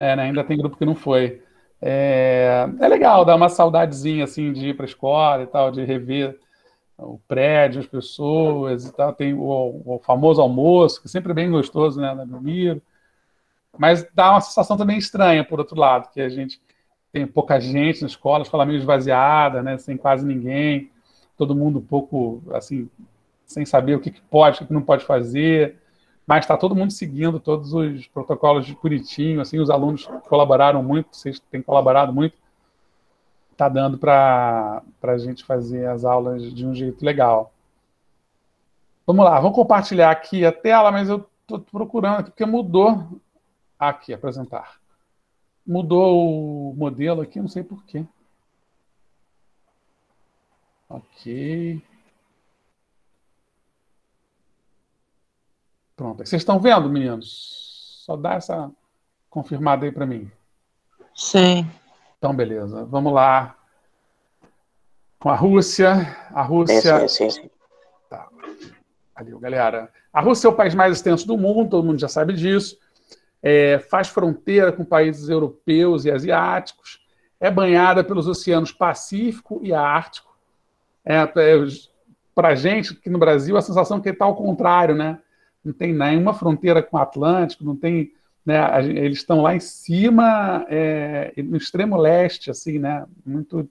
Né, ainda tem grupo que não foi. É legal, dá uma saudadezinha assim de ir para a escola e tal, de rever o prédio, as pessoas e tal. Tem o famoso almoço, que sempre é bem gostoso, né, na Belmiro. Mas dá uma sensação também estranha, por outro lado, que a gente tem pouca gente na escola, a escola meio esvaziada, né, sem quase ninguém, todo mundo um pouco assim, sem saber o que, que pode, o que, que não pode fazer, mas está todo mundo seguindo todos os protocolos de bonitinho, assim, os alunos colaboraram muito, vocês têm colaborado muito, está dando para a gente fazer as aulas de um jeito legal. Vamos lá, vou compartilhar aqui a tela, mas eu estou procurando aqui, porque mudou aqui, apresentar. Mudou o modelo aqui, não sei por quê. Ok. Pronto. Vocês estão vendo, meninos? Só dá essa confirmada aí para mim. Sim. Então, beleza. Vamos lá com a Rússia. A Sim, Rússia. sim, sim, sim. Tá, ali, galera. A Rússia é o país mais extenso do mundo, todo mundo já sabe disso. Faz fronteira com países europeus e asiáticos. É banhada pelos oceanos Pacífico e Ártico. Para a gente, aqui no Brasil, a sensação é que está ao contrário, né? Não tem nenhuma fronteira com o Atlântico, não tem. Né, eles estão lá em cima, no extremo leste, assim, né? Muito.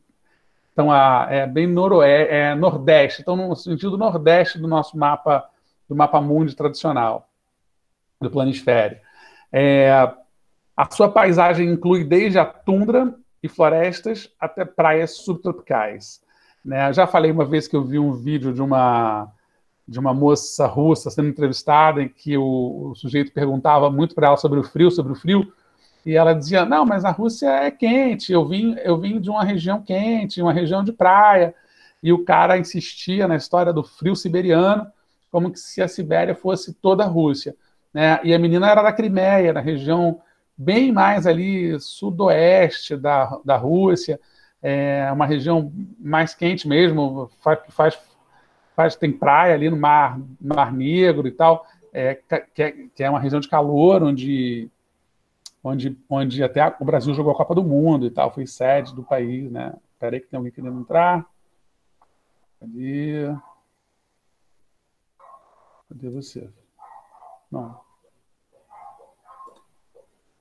Então, bem nordeste, estão no sentido nordeste do mapa mundi tradicional, do planisfério. É, a sua paisagem inclui desde a tundra e florestas até praias subtropicais. Né? Eu já falei uma vez que eu vi um vídeo de uma moça russa sendo entrevistada em que o sujeito perguntava muito para ela sobre o frio, e ela dizia, não, mas a Rússia é quente, eu vim de uma região quente, uma região de praia, e o cara insistia na história do frio siberiano, como que se a Sibéria fosse toda a Rússia. Né? E a menina era da Crimeia, na região bem mais ali sudoeste da Rússia, uma região mais quente mesmo, tem praia ali no Mar Negro e tal, que é uma região de calor, onde até o Brasil jogou a Copa do Mundo e tal, foi sede do país, né? Espera aí que tem alguém querendo entrar. Cadê? Cadê você? Não,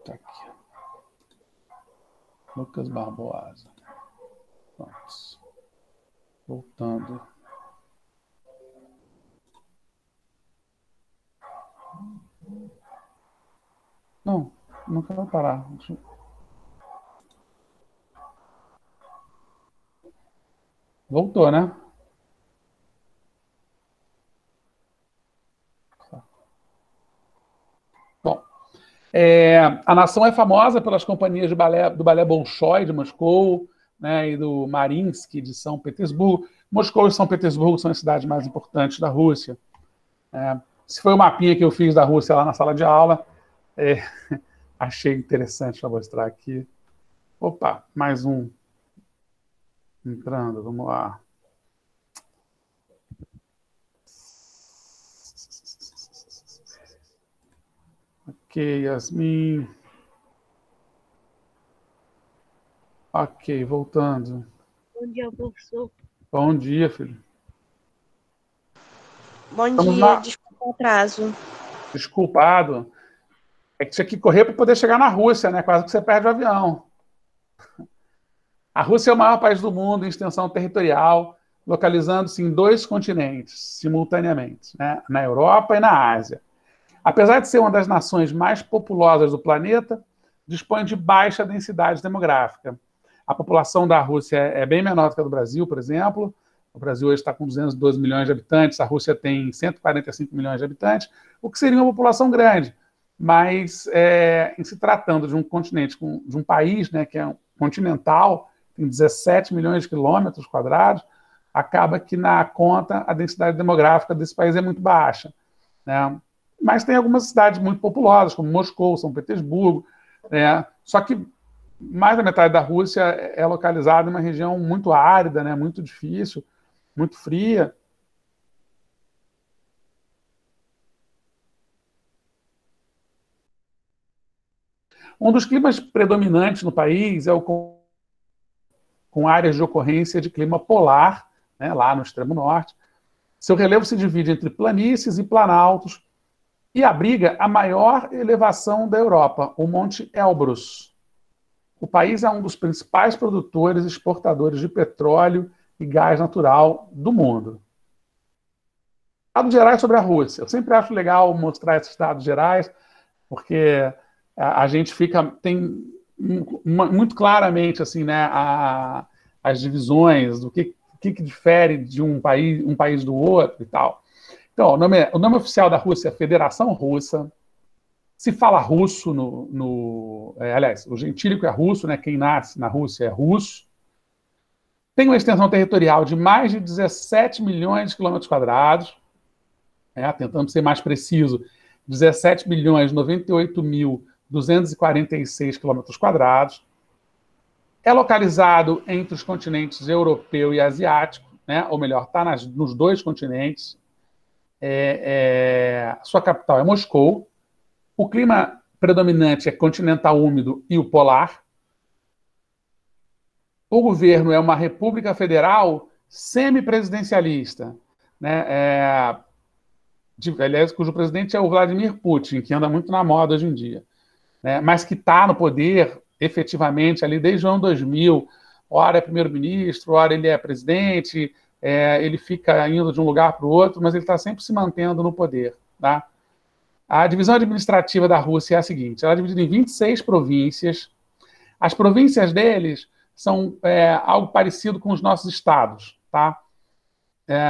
tá aqui. Lucas Barbosa. Pronto. Voltando. Não, não quero parar. Voltou, né? Bom, a nação é famosa pelas companhias do balé Bolshoi de Moscou, né, e do Mariinsky de São Petersburgo. Moscou e São Petersburgo são as cidades mais importantes da Rússia. Esse foi o mapinha que eu fiz da Rússia lá na sala de aula. É, achei interessante para mostrar aqui. Opa, mais um entrando, vamos lá. Ok, Yasmin. Ok, voltando. Bom dia, professor. Bom dia, filho. Bom Vamos dia, lá. desculpa o atraso. Desculpado. É que tinha que correr para poder chegar na Rússia, né? Quase que você perde o avião. A Rússia é o maior país do mundo em extensão territorial, localizando-se em dois continentes simultaneamente, né? Na Europa e na Ásia. Apesar de ser uma das nações mais populosas do planeta, dispõe de baixa densidade demográfica. A população da Rússia é bem menor do que a do Brasil, por exemplo. O Brasil hoje está com 212 milhões de habitantes, a Rússia tem 145 milhões de habitantes, o que seria uma população grande. Mas, em se tratando de um continente, de um país, né, que é continental, tem 17 milhões de quilômetros quadrados, acaba que na conta a densidade demográfica desse país é muito baixa. Né? Mas tem algumas cidades muito populosas, como Moscou, São Petersburgo, né? Só que mais da metade da Rússia é localizada em uma região muito árida, né? Muito difícil, muito fria. Um dos climas predominantes no país é o com áreas de ocorrência de clima polar, né, lá no extremo norte. Seu relevo se divide entre planícies e planaltos e abriga a maior elevação da Europa, o Monte Elbrus. O país é um dos principais produtores e exportadores de petróleo e gás natural do mundo. Dados gerais sobre a Rússia. Eu sempre acho legal mostrar esses dados gerais, porque a gente tem muito claramente assim, né, as divisões do que difere de um país do outro e tal. Então, o nome oficial da Rússia é Federação Russa. Se fala russo aliás, o gentílico é russo, né? Quem nasce na Rússia é russo. Tem uma extensão territorial de mais de 17 milhões de quilômetros quadrados. Tentando ser mais preciso, 17 milhões 98.246 quilômetros quadrados. É localizado entre os continentes europeu e asiático, né? Ou melhor, está nos dois continentes. Sua capital é Moscou. O clima predominante é continental úmido e o polar. O governo é uma república federal semipresidencialista, né? Aliás, cujo presidente é o Vladimir Putin, que anda muito na moda hoje em dia, né? Mas que está no poder efetivamente ali desde o ano 2000. Ora é primeiro-ministro, ora ele é presidente, ele fica indo de um lugar para o outro, mas ele está sempre se mantendo no poder, tá? A divisão administrativa da Rússia é a seguinte: ela é dividida em 26 províncias. As províncias deles são algo parecido com os nossos estados, tá?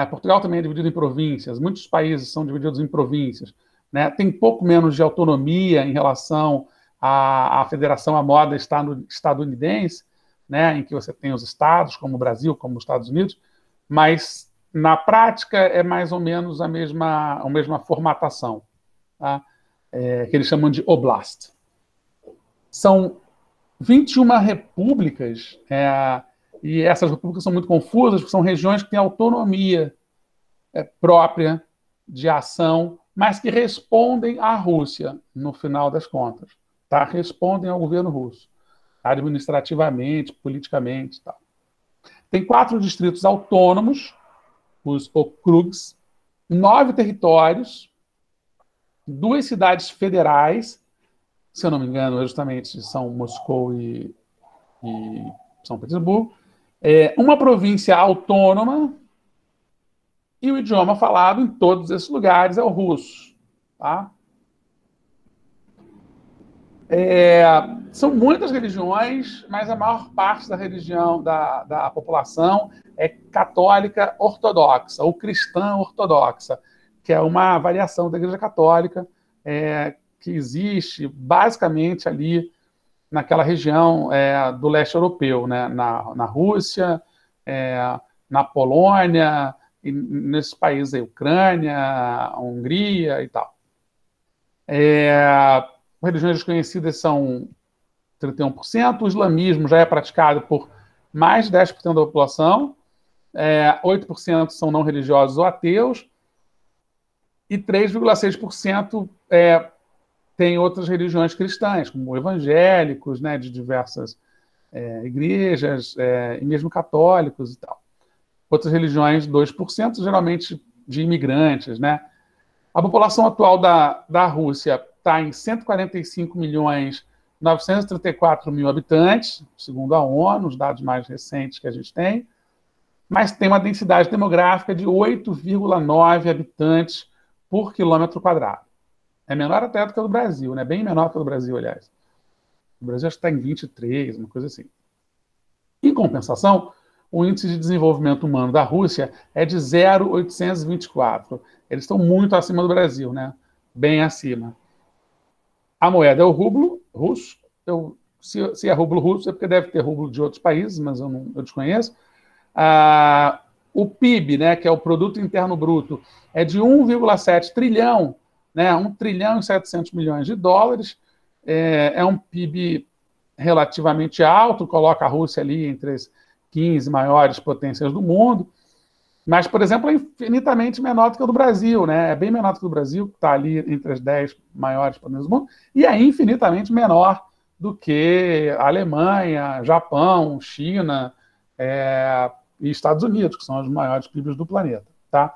Portugal também é dividido em províncias, muitos países são divididos em províncias, né? Tem pouco menos de autonomia em relação à federação à moda estadunidense, né? Em que você tem os estados, como o Brasil, como os Estados Unidos, mas na prática é mais ou menos a mesma formatação, tá? Que eles chamam de oblast. São 21 repúblicas, e essas repúblicas são muito confusas, porque são regiões que têm autonomia própria de ação, mas que respondem à Rússia, no final das contas. Tá? Respondem ao governo russo, administrativamente, politicamente. Tal. Tem 4 distritos autônomos, os okrugs, 9 territórios, 2 cidades federais, se eu não me engano, justamente são Moscou e São Petersburgo, uma província autônoma, e o idioma falado em todos esses lugares é o russo. Tá? São muitas religiões, mas a maior parte da religião da população é católica ortodoxa, ou cristã ortodoxa, que é uma variação da Igreja Católica, que existe basicamente ali naquela região do leste europeu, né? Na Rússia, na Polônia, e nesses países aí, Ucrânia, Hungria e tal. Religiões desconhecidas são 31%, o islamismo já é praticado por mais de 10% da população, 8% são não religiosos ou ateus, e 3,6% tem outras religiões cristãs, como evangélicos, né, de diversas igrejas, e mesmo católicos e tal. Outras religiões, 2%, geralmente de imigrantes, né? A população atual da Rússia está em 145.934.000 habitantes, segundo a ONU, os dados mais recentes que a gente tem, mas tem uma densidade demográfica de 8,9 habitantes por quilômetro quadrado. É menor até do que a do Brasil, né? Bem menor que a do Brasil, aliás. O Brasil acho que está em 23, uma coisa assim. Em compensação, o índice de desenvolvimento humano da Rússia é de 0,824. Eles estão muito acima do Brasil, né? Bem acima. A moeda é o rublo russo. Se é rublo russo, é porque deve ter rublo de outros países, mas eu desconheço. O PIB, né, que é o Produto Interno Bruto, é de 1,7 trilhão, né, 1 trilhão e 700 milhões de dólares. É um PIB relativamente alto, coloca a Rússia ali entre as 15 maiores potências do mundo, mas, por exemplo, é infinitamente menor do que o do Brasil, né? É bem menor do que o do Brasil, que está ali entre as 10 maiores potências do mundo, e é infinitamente menor do que a Alemanha, Japão, China e Estados Unidos, que são os maiores PIBs do planeta. Tá?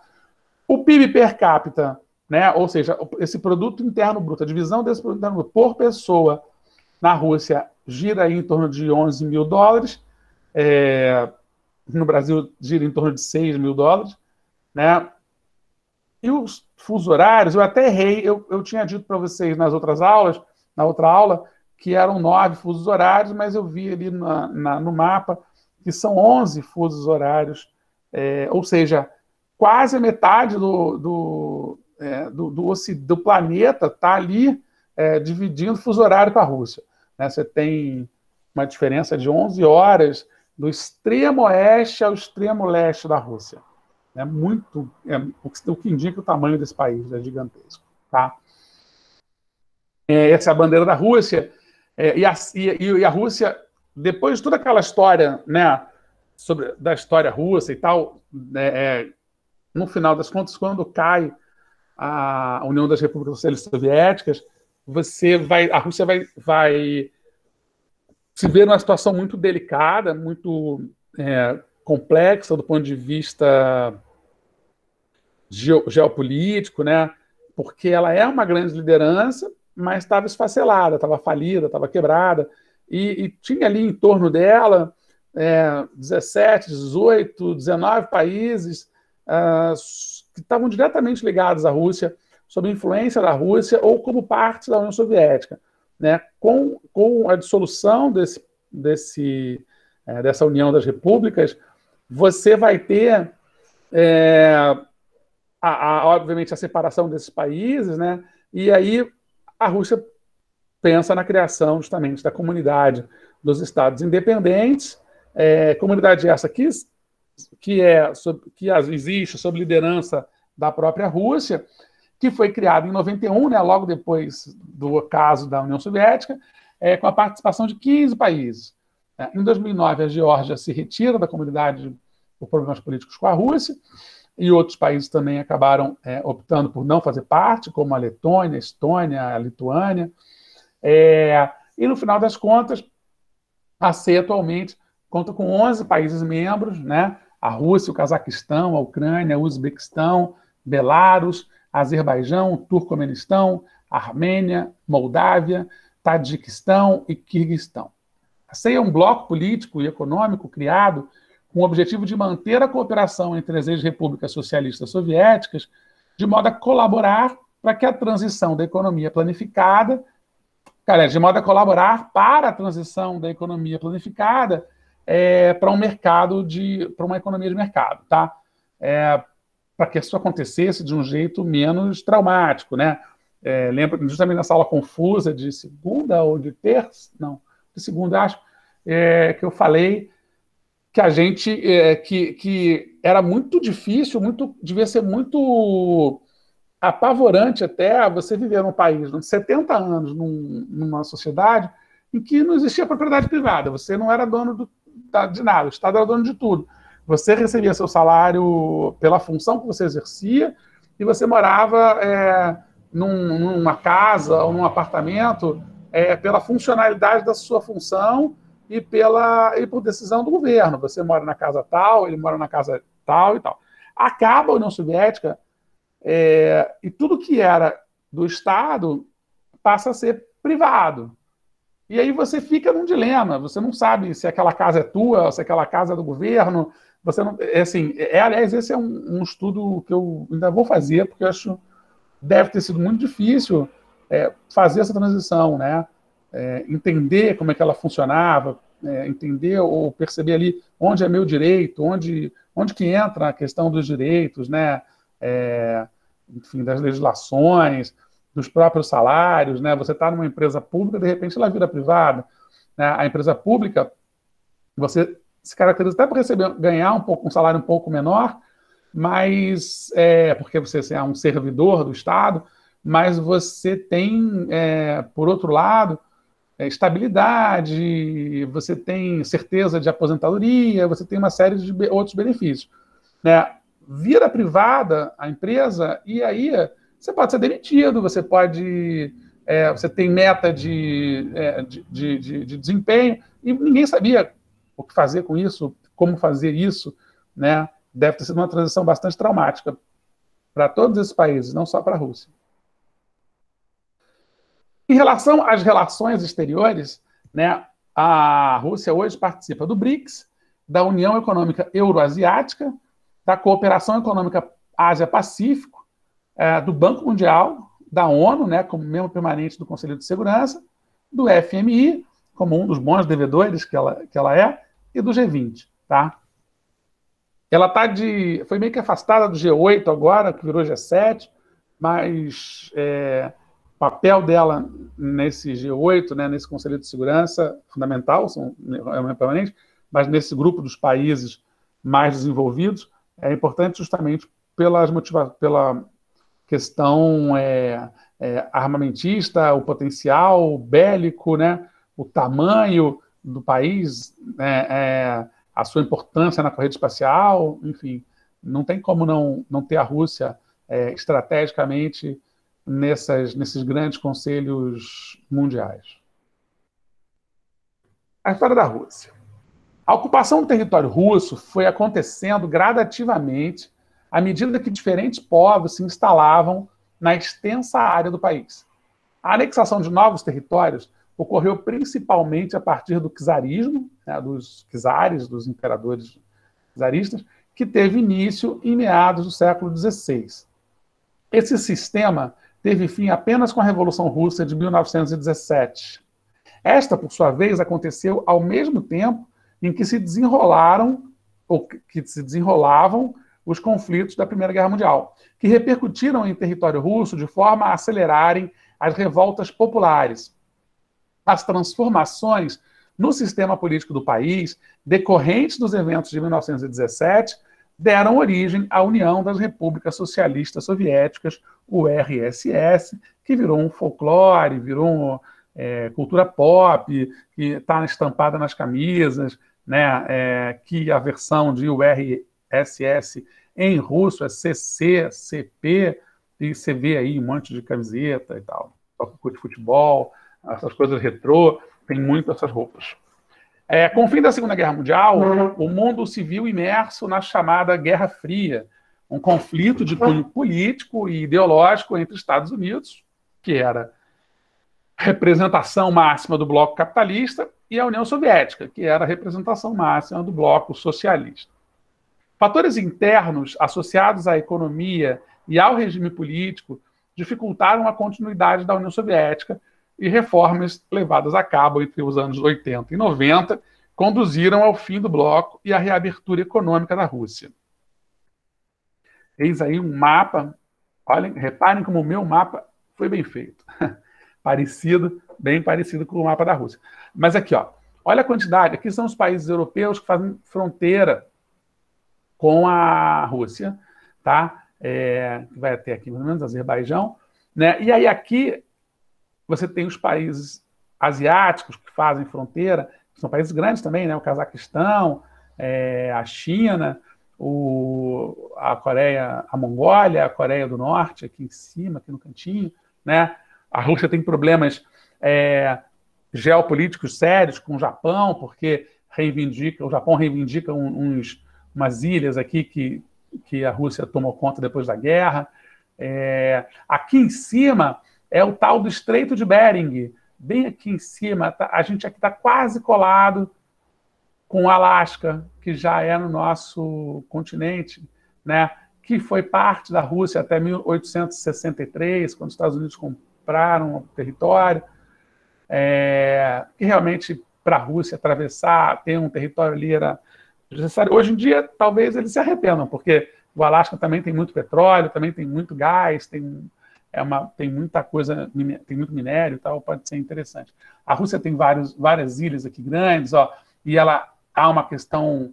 O PIB per capita, né, ou seja, esse produto interno bruto, a divisão desse produto interno bruto por pessoa na Rússia gira aí em torno de 11 mil dólares, no Brasil gira em torno de 6 mil dólares, né? E os fusos horários, eu até errei, eu tinha dito para vocês nas outras aulas, na outra aula, que eram 9 fusos horários, mas eu vi ali no mapa que são 11 fusos horários, ou seja, quase a metade do planeta está ali dividindo fuso horário com a Rússia. Né? Você tem uma diferença de 11 horas do extremo oeste ao extremo leste da Rússia. O que indica o tamanho desse país, é gigantesco. Tá? Essa é a bandeira da Rússia. E a Rússia, depois de toda aquela história, né, da história russa e tal, no final das contas, quando cai a União das Repúblicas Socialistas Soviéticas, a Rússia vai se ver numa situação muito delicada, muito complexa do ponto de vista geopolítico, né? Porque ela é uma grande liderança, mas estava esfacelada, estava falida, estava quebrada, e tinha ali em torno dela 17, 18, 19 países que estavam diretamente ligados à Rússia, sob a influência da Rússia ou como parte da União Soviética. Né? Com a dissolução dessa União das Repúblicas, você vai ter, obviamente, a separação desses países, né? E aí a Rússia pensa na criação justamente da comunidade dos Estados independentes, comunidade essa que existe sob liderança da própria Rússia, que foi criada em 91, né, logo depois do caso da União Soviética, com a participação de 15 países. Em 2009, a Geórgia se retira da comunidade por problemas políticos com a Rússia, e outros países também acabaram optando por não fazer parte, como a Letônia, a Estônia, a Lituânia. E, no final das contas, a CEI atualmente conta com 11 países membros, né? A Rússia, o Cazaquistão, a Ucrânia, o Uzbequistão, Belarus, Azerbaijão, Turcomenistão, Armênia, Moldávia, Tadiquistão e Quirguistão. A CEI é um bloco político e econômico criado com o objetivo de manter a cooperação entre as ex-repúblicas socialistas soviéticas, de modo a colaborar para que a transição da economia planificada, de modo a colaborar para a transição da economia planificada para uma economia de mercado, tá? Para que isso acontecesse de um jeito menos traumático, né? Lembro justamente nessa aula confusa de segunda ou de terça, não, de segunda, acho, que eu falei que a gente, que era muito difícil, devia ser muito apavorante até você viver num país de 70 anos, numa sociedade em que não existia propriedade privada, você não era dono de nada, o Estado era dono de tudo. Você recebia seu salário pela função que você exercia e você morava numa casa ou num apartamento pela funcionalidade da sua função e por decisão do governo. Você mora na casa tal, ele mora na casa tal e tal. Acaba a União Soviética e tudo que era do Estado passa a ser privado. E aí você fica num dilema, você não sabe se aquela casa é tua, se aquela casa é do governo. Você não, aliás, esse é um estudo que eu ainda vou fazer, porque eu acho que deve ter sido muito difícil fazer essa transição, né? Entender como é que ela funcionava, entender ou perceber ali onde é meu direito, onde que entra a questão dos direitos, né? Enfim, das legislações, dos próprios salários, né? Você está numa empresa pública, de repente ela vira privada, né? A empresa pública, você se caracteriza até por ganhar um salário um pouco menor, mas porque você é um servidor do Estado, mas você tem, por outro lado, estabilidade, você tem certeza de aposentadoria, você tem uma série de outros benefícios. Né? Vira privada a empresa e aí você pode ser demitido, você pode você tem meta de desempenho, e ninguém sabia o que fazer com isso, como fazer isso, né? Deve ter sido uma transição bastante traumática para todos esses países, não só para a Rússia. Em relação às relações exteriores, né, a Rússia hoje participa do BRICS, da União Econômica Euroasiática, da Cooperação Econômica Ásia-Pacífico, do Banco Mundial, da ONU, né, como membro permanente do Conselho de Segurança, do FMI, como um dos bons devedores que ela é, e do G20. Tá? Ela foi meio que afastada do G8 agora, que virou G7, mas o papel dela nesse G8, né, nesse Conselho de Segurança, fundamental, é permanente, mas nesse grupo dos países mais desenvolvidos, é importante justamente pela questão armamentista, o potencial bélico, né, o tamanho do país, a sua importância na corrida espacial, enfim, não tem como não ter a Rússia estrategicamente nesses grandes conselhos mundiais. A história da Rússia. A ocupação do território russo foi acontecendo gradativamente à medida que diferentes povos se instalavam na extensa área do país. A anexação de novos territórios ocorreu principalmente a partir do czarismo, né, dos czares, dos imperadores czaristas, que teve início em meados do século XVI. Esse sistema teve fim apenas com a Revolução Russa de 1917. Esta, por sua vez, aconteceu ao mesmo tempo em que se desenrolavam os conflitos da Primeira Guerra Mundial, que repercutiram em território russo de forma a acelerarem as revoltas populares. As transformações no sistema político do país, decorrentes dos eventos de 1917, deram origem à União das Repúblicas Socialistas Soviéticas, o RSS, que virou um folclore, virou cultura pop, que está estampada nas camisas, né, que a versão de URSS em russo é CC, CP, e você vê aí um monte de camiseta e tal. De futebol, essas coisas retrô, tem muito essas roupas. Com o fim da Segunda Guerra Mundial, o mundo se viu imerso na chamada Guerra Fria, um conflito de cunho político e ideológico entre Estados Unidos, que era representação máxima do bloco capitalista, e a União Soviética, que era a representação máxima do bloco socialista. Fatores internos associados à economia e ao regime político dificultaram a continuidade da União Soviética, e reformas levadas a cabo entre os anos 80 e 90 conduziram ao fim do bloco e à reabertura econômica da Rússia. Eis aí um mapa. Olhem, reparem como o meu mapa foi bem feito. Bem parecido com o mapa da Rússia. Mas aqui, ó, olha a quantidade. Aqui são os países europeus que fazem fronteira com a Rússia, tá? Que vai até aqui, mais ou menos, Azerbaijão, né? E aí aqui você tem os países asiáticos que fazem fronteira, que são países grandes também, né? O Cazaquistão, a China, a Coreia, a Mongólia, a Coreia do Norte, aqui em cima, aqui no cantinho, né? A Rússia tem problemas geopolíticos sérios com o Japão, porque o Japão reivindica umas ilhas aqui que a Rússia tomou conta depois da guerra. Aqui em cima é o tal do Estreito de Bering, bem aqui em cima. A gente aqui está quase colado com o Alasca, que já é no nosso continente, né? Que foi parte da Rússia até 1863, quando os Estados Unidos compraram o território. Que realmente, para a Rússia atravessar, ter um território ali era necessário. Hoje em dia, talvez eles se arrependam, porque o Alasca também tem muito petróleo, também tem muito gás, tem muita coisa, tem muito minério e tal, pode ser interessante. A Rússia tem várias ilhas aqui grandes, ó, e há uma questão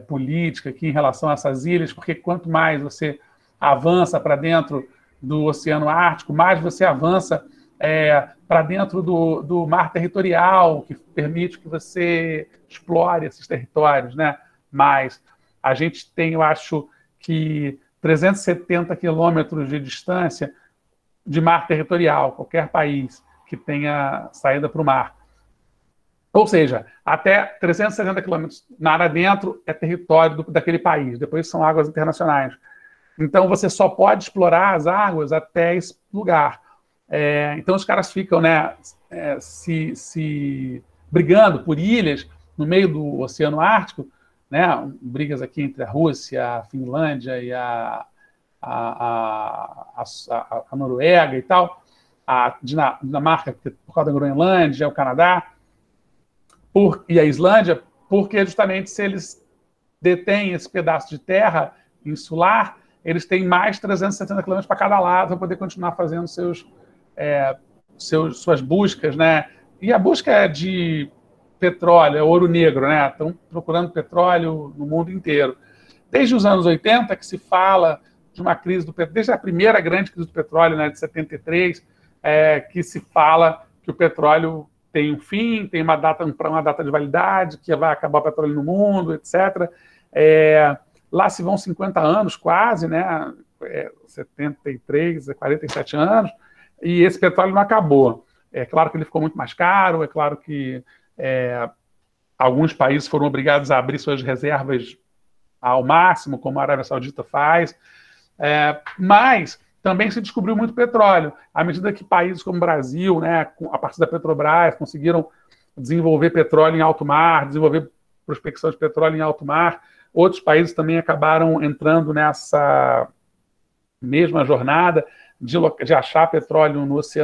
política aqui em relação a essas ilhas, porque quanto mais você avança para dentro do Oceano Ártico, mais você avança para dentro do mar territorial, que permite que você explore esses territórios, né? Mas a gente tem, eu acho que 370 quilômetros de distância de mar territorial, qualquer país que tenha saída para o mar. Ou seja, até 370 quilômetros na área dentro é território daquele país, depois são águas internacionais. Então, você só pode explorar as águas até esse lugar. Então, os caras ficam, né, se brigando por ilhas no meio do Oceano Ártico, né, brigas aqui entre a Rússia, a Finlândia e a Noruega e tal, a Dinamarca por causa da Groenlândia, o Canadá, e a Islândia, porque justamente se eles detêm esse pedaço de terra insular, eles têm mais 370 quilômetros para cada lado para poder continuar fazendo suas buscas, né? E a busca é de petróleo, é ouro negro, né? Estão procurando petróleo no mundo inteiro. Desde os anos 80 que se fala de uma crise do petróleo, desde a primeira grande crise do petróleo, né, de 73, que se fala que o petróleo tem um fim, tem uma data de validade, que vai acabar o petróleo no mundo, etc. Lá se vão 50 anos quase, né? 73, 47 anos, e esse petróleo não acabou. É claro que ele ficou muito mais caro, é claro que alguns países foram obrigados a abrir suas reservas ao máximo, como a Arábia Saudita faz, mas também se descobriu muito petróleo. À medida que países como o Brasil, né, a partir da Petrobras, conseguiram desenvolver petróleo em alto mar, desenvolver prospecção de petróleo em alto mar, outros países também acabaram entrando nessa mesma jornada de achar petróleo nos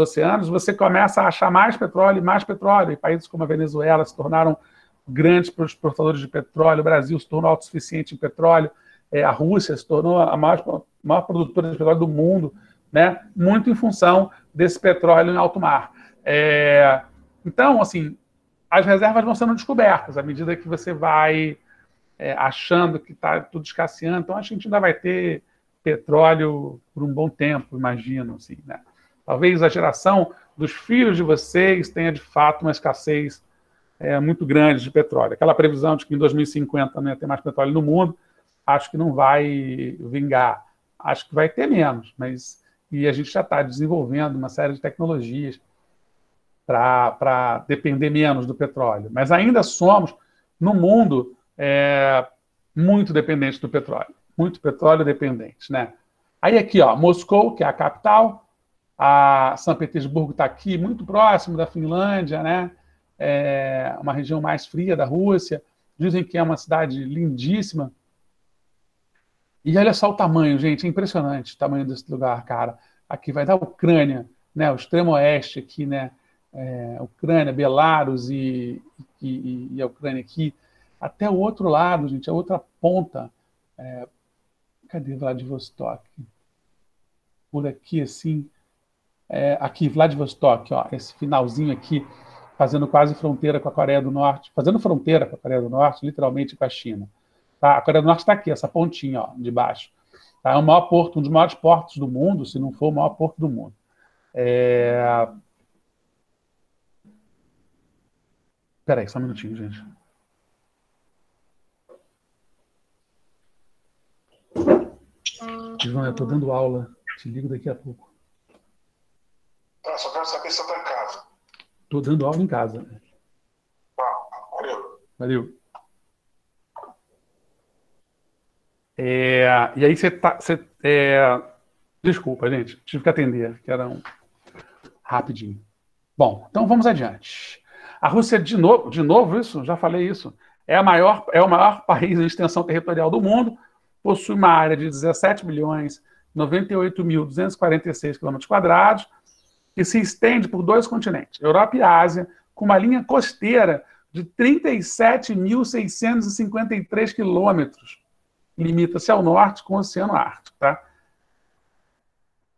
oceanos, você começa a achar mais petróleo, e países como a Venezuela se tornaram grandes exportadores de petróleo, o Brasil se tornou autossuficiente em petróleo, a Rússia se tornou a maior produtora de petróleo do mundo, né? Muito em função desse petróleo em alto mar. Então, assim, as reservas vão sendo descobertas à medida que você vai achando que está tudo escasseando. Então, acho que a gente ainda vai ter petróleo por um bom tempo, imagino. Assim, né? Talvez a geração dos filhos de vocês tenha, de fato, uma escassez muito grande de petróleo. Aquela previsão de que em 2050 não ia ter mais petróleo no mundo, acho que não vai vingar. Acho que vai ter menos, e a gente já está desenvolvendo uma série de tecnologias para depender menos do petróleo. Mas ainda somos, no mundo, muito dependentes do petróleo. Muito petróleo dependentes, né? Aí aqui, ó, Moscou, que é a capital, a São Petersburgo está aqui, muito próximo da Finlândia, né? Uma região mais fria da Rússia. Dizem que é uma cidade lindíssima. E olha só o tamanho, gente, é impressionante o tamanho desse lugar, cara. Aqui vai dar Ucrânia, né? O extremo oeste aqui, né? Ucrânia, Belarus e a Ucrânia aqui. Até o outro lado, gente, a outra ponta. Cadê Vladivostok? Por aqui, assim. Aqui, Vladivostok, ó, esse finalzinho aqui, fazendo quase fronteira com a Coreia do Norte. Fazendo fronteira com a Coreia do Norte, literalmente com a China. Tá? A Coreia do Norte está aqui, essa pontinha, ó, de baixo. Tá? É o maior porto, um dos maiores portos do mundo, se não for o maior porto do mundo. Peraí, só um minutinho, gente. Ivan, eu estou dando aula. Te ligo daqui a pouco. Tá, só quero saber se você está em casa. Estou dando aula em casa. Tá, valeu. Valeu. E aí desculpa, gente. Tive que atender, que era rapidinho. Bom, então vamos adiante. A Rússia, de novo isso, já falei isso, é o maior país em extensão territorial do mundo, possui uma área de 17.098.246 km² e se estende por 2 continentes, Europa e Ásia, com uma linha costeira de 37.653 quilômetros. Limita-se ao norte com o Oceano Ártico. Tá?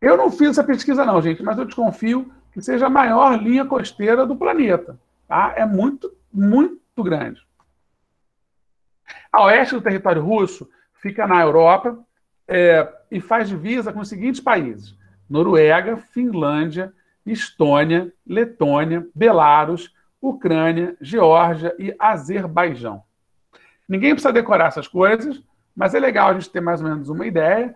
Eu não fiz essa pesquisa não, gente, mas eu desconfio que seja a maior linha costeira do planeta. Tá? É muito, muito grande. A oeste do território russo fica na Europa e faz divisa com os seguintes países: Noruega, Finlândia, Estônia, Letônia, Belarus, Ucrânia, Geórgia e Azerbaijão. Ninguém precisa decorar essas coisas, mas é legal a gente ter mais ou menos uma ideia.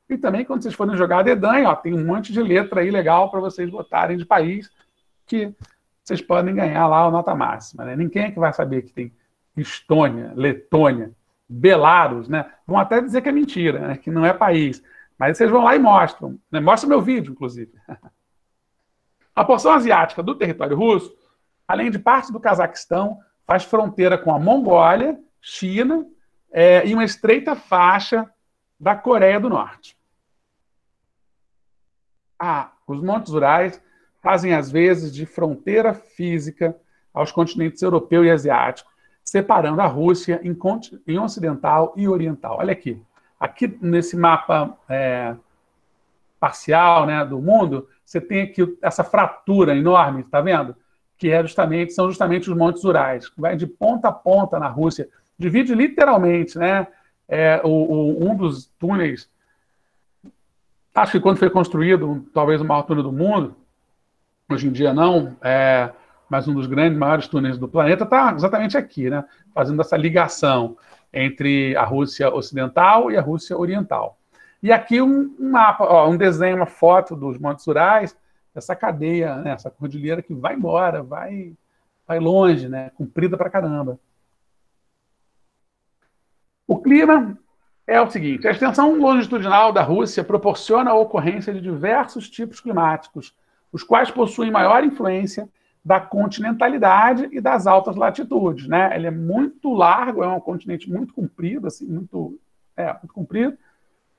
E também, quando vocês forem jogar a dedanha, ó, tem um monte de letra aí legal para vocês botarem de país que vocês podem ganhar lá a nota máxima. Né? Ninguém é que vai saber que tem Estônia, Letônia, Belarus, né? Vão até dizer que é mentira, né? Que não é país. Mas vocês vão lá e mostram. Né? Mostra meu vídeo, inclusive. A porção asiática do território russo, além de parte do Cazaquistão, faz fronteira com a Mongólia, China e uma estreita faixa da Coreia do Norte. Os Montes Urais fazem, às vezes, de fronteira física aos continentes europeu e asiático, separando a Rússia em ocidental e oriental. Olha aqui. Aqui, nesse mapa parcial, né, do mundo, você tem aqui essa fratura enorme, está vendo? Que são justamente os Montes Urais, que vai de ponta a ponta na Rússia. Divide literalmente, né? Um dos túneis, acho que quando foi construído, talvez o maior túnel do mundo, hoje em dia não, mas um dos maiores túneis do planeta está exatamente aqui, né? Fazendo essa ligação entre a Rússia Ocidental e a Rússia Oriental. E aqui um mapa, ó, um desenho, uma foto dos Montes Urais, essa cadeia, né, essa cordilheira que vai embora, vai longe, né, comprida pra caramba. O clima é o seguinte: a extensão longitudinal da Rússia proporciona a ocorrência de diversos tipos climáticos, os quais possuem maior influência da continentalidade e das altas latitudes, né? Ele é muito largo, é um continente muito comprido, assim, muito comprido,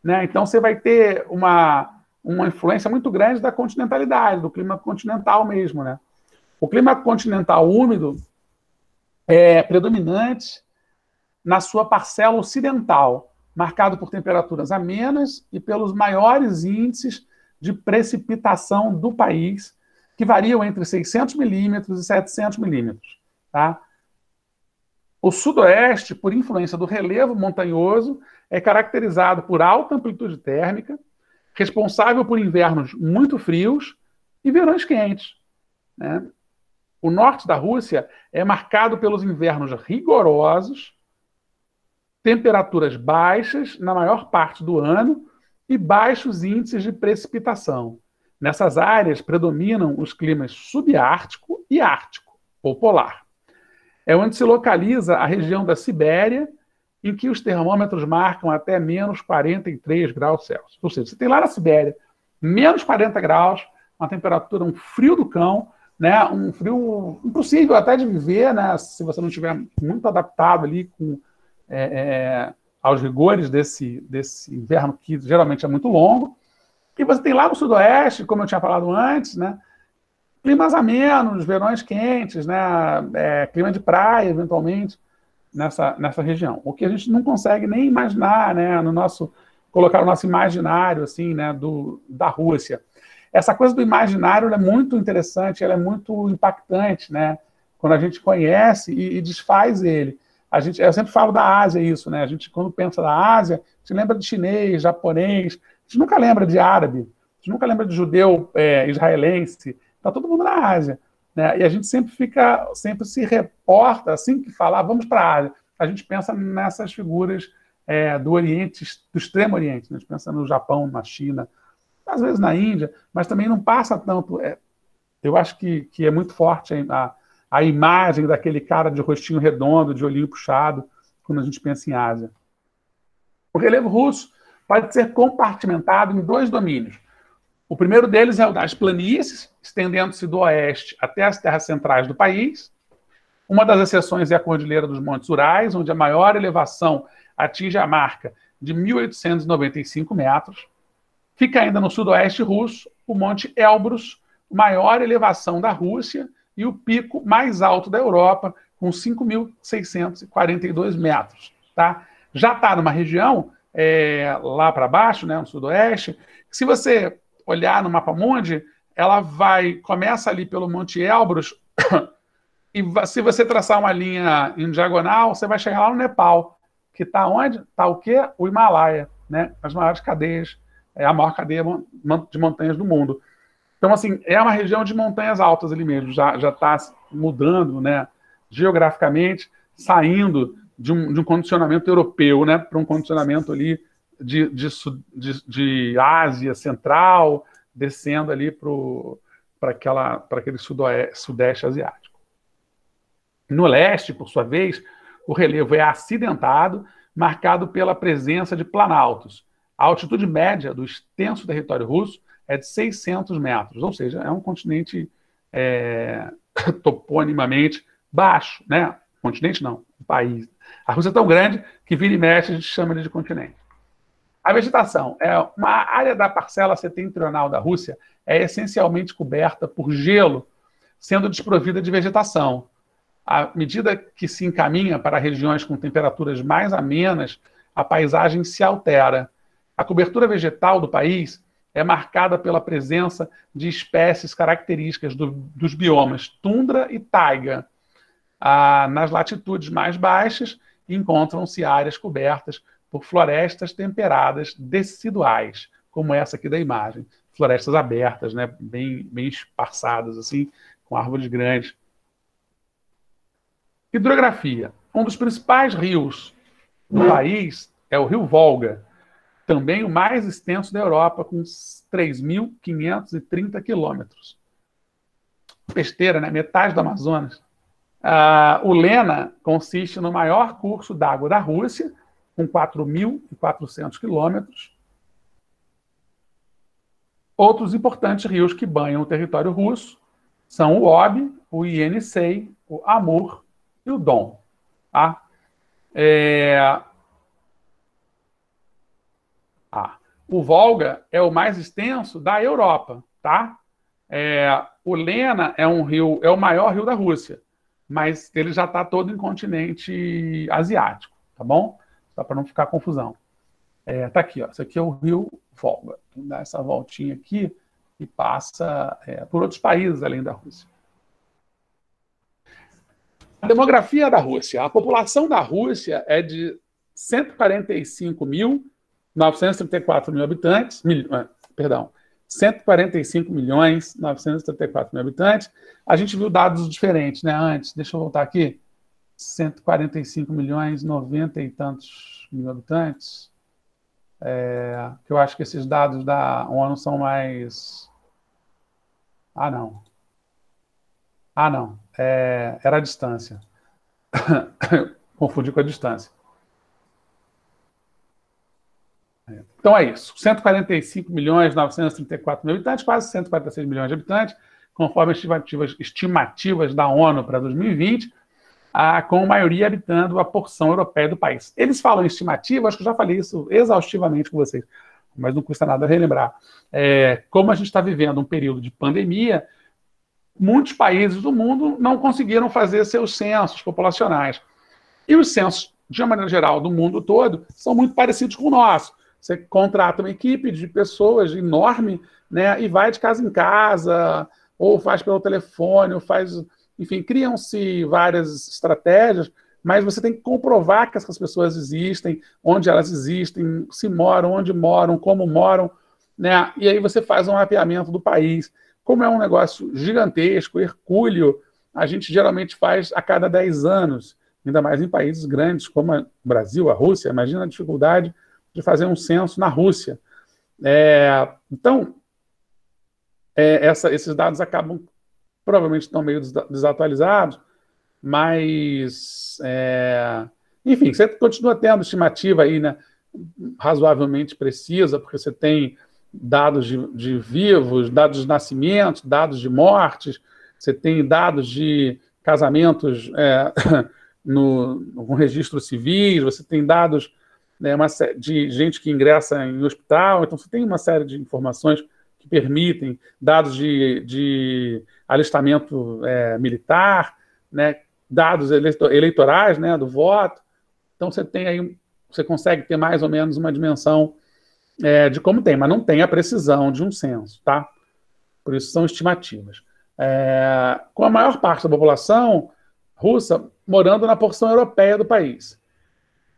né? Então você vai ter uma influência muito grande da continentalidade, do clima continental mesmo, né? O clima continental úmido é predominante na sua parcela ocidental, marcado por temperaturas amenas e pelos maiores índices de precipitação do país, que variam entre 600 milímetros e 700 milímetros. Tá? O sudoeste, por influência do relevo montanhoso, é caracterizado por alta amplitude térmica, responsável por invernos muito frios e verões quentes. Né? O norte da Rússia é marcado pelos invernos rigorosos, temperaturas baixas na maior parte do ano e baixos índices de precipitação. Nessas áreas predominam os climas subártico e ártico, ou polar. É onde se localiza a região da Sibéria, em que os termômetros marcam até menos 43 graus Celsius. Ou seja, você tem lá na Sibéria menos 40 graus, uma temperatura, um frio do cão, né? Um frio impossível até de viver, né? Se você não estiver muito adaptado ali aos rigores desse inverno, que geralmente é muito longo. E você tem lá no sudoeste, como eu tinha falado antes, né? Climas amenos, verões quentes, né? Clima de praia, eventualmente, nessa região. O que a gente não consegue nem imaginar, né? Colocar o nosso imaginário, assim, né? Da Rússia. Essa coisa do imaginário é muito interessante, ela é muito impactante, né? Quando a gente conhece e desfaz ele. Eu sempre falo da Ásia isso, né? A gente, quando pensa da Ásia, a gente lembra de chinês, japonês, a gente nunca lembra de árabe, a gente nunca lembra de judeu israelense, está todo mundo na Ásia. Né? E a gente sempre se reporta, assim que falar, vamos para a Ásia. A gente pensa nessas figuras do Oriente, do Extremo Oriente, né? A gente pensa no Japão, na China, às vezes na Índia, mas também não passa tanto. Eu acho que é muito forte a imagem daquele cara de rostinho redondo, de olhinho puxado, quando a gente pensa em Ásia. O relevo russo pode ser compartimentado em dois domínios. O primeiro deles é o das planícies, estendendo-se do oeste até as terras centrais do país. Uma das exceções é a Cordilheira dos Montes Urais, onde a maior elevação atinge a marca de 1.895 metros. Fica ainda no sudoeste russo o Monte Elbrus, maior elevação da Rússia e o pico mais alto da Europa, com 5.642 metros. Tá? Já está numa região lá para baixo, né, no sudoeste, se você olhar no mapa mundi, ela começa ali pelo Monte Elbrus, e se você traçar uma linha em diagonal, você vai chegar lá no Nepal, que está onde? Está o quê? O Himalaia, né? As maiores cadeias, a maior cadeia de montanhas do mundo. Então, assim, é uma região de montanhas altas ali mesmo, já está mudando, né, geograficamente, saindo de um condicionamento europeu, né, para um condicionamento ali de Ásia Central, descendo ali para aquele sudeste asiático. No leste, por sua vez, o relevo é acidentado, marcado pela presença de planaltos. A altitude média do extenso território russo é de 600 metros, ou seja, é um continente toponimamente baixo, né? Continente não, um país. A Rússia é tão grande que vira e mexe a gente chama ele de continente. A vegetação é uma área da parcela setentrional da Rússia é essencialmente coberta por gelo, sendo desprovida de vegetação. À medida que se encaminha para regiões com temperaturas mais amenas, a paisagem se altera. A cobertura vegetal do país é marcada pela presença de espécies características dos biomas tundra e taiga. Nas latitudes mais baixas, encontram-se áreas cobertas por florestas temperadas deciduais, como essa aqui da imagem. Florestas abertas, né? bem esparçadas, assim, com árvores grandes. Hidrografia. Um dos principais rios do país é o rio Volga, também o mais extenso da Europa, com 3.530 quilômetros. Besteira, né? Metade do Amazonas. O Lena consiste no maior curso d'água da Rússia, com 4.400 quilômetros. Outros importantes rios que banham o território russo são o Ob, o Ienisei, o Amur e o Don. Tá? O Volga é o mais extenso da Europa. Tá? O Lena é o maior rio da Rússia, mas ele já está todo em continente asiático, tá bom? Só para não ficar confusão. Tá aqui, ó. Esse aqui é o rio Volga. Dá essa voltinha aqui e passa por outros países além da Rússia. A demografia da Rússia. A população da Rússia é de 145.934 mil habitantes. 145.934 mil habitantes. A gente viu dados diferentes, né? Antes, deixa eu voltar aqui. 145 milhões, 90 e tantos mil habitantes. Que eu acho que esses dados da ONU são mais... não. Era a distância. Confundi com a distância. Então é isso. 145 milhões, 934 mil habitantes, quase 146 milhões de habitantes, conforme as estimativas da ONU para 2020, com a maioria habitando a porção europeia do país. Eles falam em estimativa, acho que eu já falei isso exaustivamente com vocês, mas não custa nada relembrar. Como a gente está vivendo um período de pandemia, muitos países do mundo não conseguiram fazer seus censos populacionais. E os censos, de uma maneira geral, do mundo todo, são muito parecidos com o nosso. Você contrata uma equipe de pessoas enorme, né, e vai de casa em casa, ou faz pelo telefone, ou faz... Enfim, criam-se várias estratégias, mas você tem que comprovar que essas pessoas existem, onde elas existem, se moram, onde moram, como moram, né? E aí você faz um mapeamento do país. Como é um negócio gigantesco, hercúleo, a gente geralmente faz a cada 10 anos, ainda mais em países grandes como o Brasil, a Rússia. Imagina a dificuldade de fazer um censo na Rússia. Então, esses dados acabam, provavelmente estão meio desatualizados, mas, enfim, você continua tendo estimativa aí, né, razoavelmente precisa, porque você tem dados de vivos, dados de nascimentos, dados de mortes, você tem dados de casamentos no registro civil, você tem dados, né, de gente que ingressa em hospital, então você tem uma série de informações que permitem, dados de alistamento militar, né, dados eleitorais, né, do voto. Então você tem aí, você consegue ter mais ou menos uma dimensão de como tem, mas não tem a precisão de um censo, tá? Por isso são estimativas. Com a maior parte da população russa morando na porção europeia do país.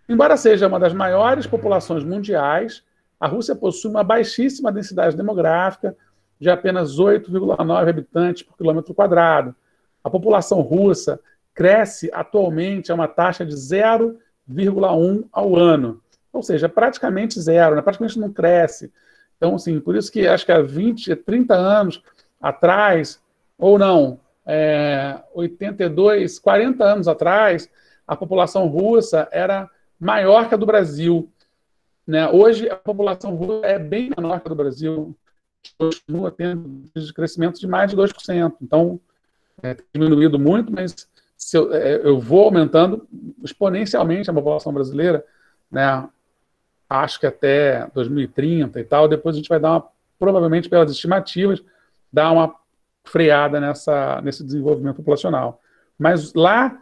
Embora seja uma das maiores populações mundiais, a Rússia possui uma baixíssima densidade demográfica, de apenas 8,9 habitantes por quilômetro quadrado. A população russa cresce atualmente a uma taxa de 0,1 ao ano, Ou seja, é praticamente zero, né? Praticamente não cresce. Então, assim, por isso que acho que há 20, 30 anos atrás, ou não, 82, 40 anos atrás, a população russa era maior que a do Brasil, né? Hoje, a população russa é bem menor que a do Brasil, continua tendo crescimento de mais de 2%. Então, tem diminuído muito, mas se eu vou aumentando exponencialmente a população brasileira, né? Acho que até 2030 e tal, depois a gente vai dar provavelmente pelas estimativas, dar uma freada nesse desenvolvimento populacional. Mas lá,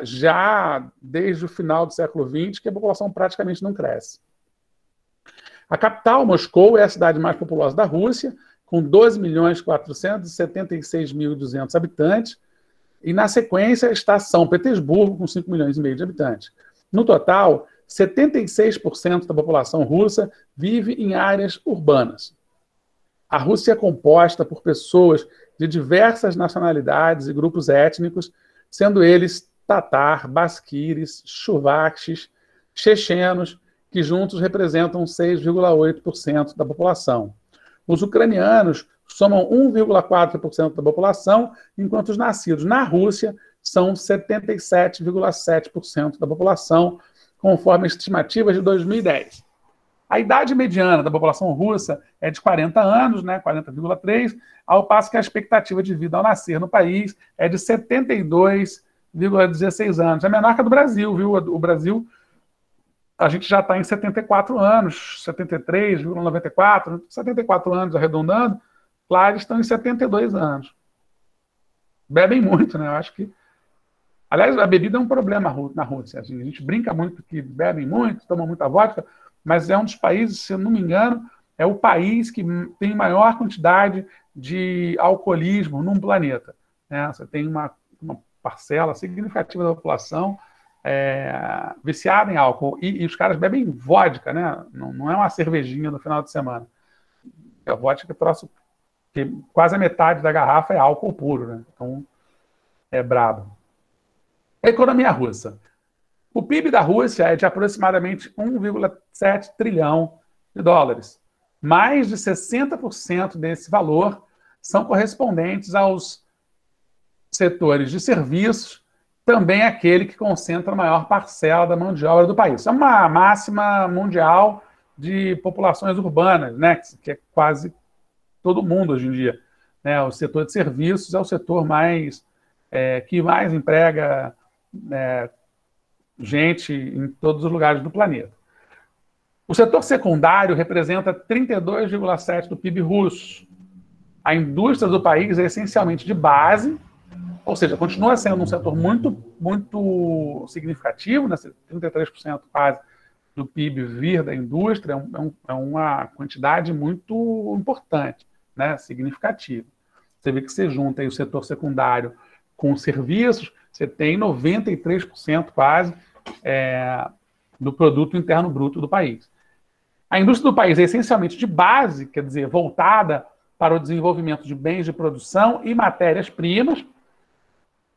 já desde o final do século XX, que a população praticamente não cresce. A capital, Moscou, é a cidade mais populosa da Rússia, com 12.476.200 habitantes, e na sequência está São Petersburgo, com 5,5 milhões de habitantes. No total, 76% da população russa vive em áreas urbanas. A Rússia é composta por pessoas de diversas nacionalidades e grupos étnicos, sendo eles tatar, basquires, chuvaches, chechenos, que juntos representam 6,8% da população. Os ucranianos somam 1,4% da população, enquanto os nascidos na Rússia são 77,7% da população, conforme estimativas de 2010. A idade mediana da população russa é de 40 anos, né, 40,3, ao passo que a expectativa de vida ao nascer no país é de 72,16 anos. É menor que a do Brasil, viu? O Brasil, a gente já está em 74 anos, 73,94, 74 anos arredondando, lá eles estão em 72 anos. Bebem muito, né? Eu acho que... Aliás, a bebida é um problema na Rússia. A gente brinca muito que bebem muito, tomam muita vodka, mas é um dos países, se eu não me engano, é o país que tem maior quantidade de alcoolismo num planeta, né? Você tem uma parcela significativa da população viciada em álcool. E os caras bebem vodka, né? Não é uma cervejinha no final de semana. A vodka que quase a metade da garrafa é álcool puro, né? Então, é brabo. A economia russa. O PIB da Rússia é de aproximadamente 1,7 trilhão de dólares. Mais de 60% desse valor são correspondentes aos setores de serviços, também aquele que concentra a maior parcela da mão de obra do país. É uma máxima mundial de populações urbanas, né, que é quase todo mundo hoje em dia, né? O setor de serviços é o setor que mais emprega gente em todos os lugares do planeta. O setor secundário representa 32,7% do PIB russo. A indústria do país é essencialmente de base, ou seja, continua sendo um setor muito, muito significativo, né? 33% quase do PIB vir da indústria, é uma quantidade muito importante, né? Significativa. Você vê que você junta aí o setor secundário com serviços, você tem 93% quase do produto interno bruto do país. A indústria do país é essencialmente de base, quer dizer, voltada para o desenvolvimento de bens de produção e matérias-primas.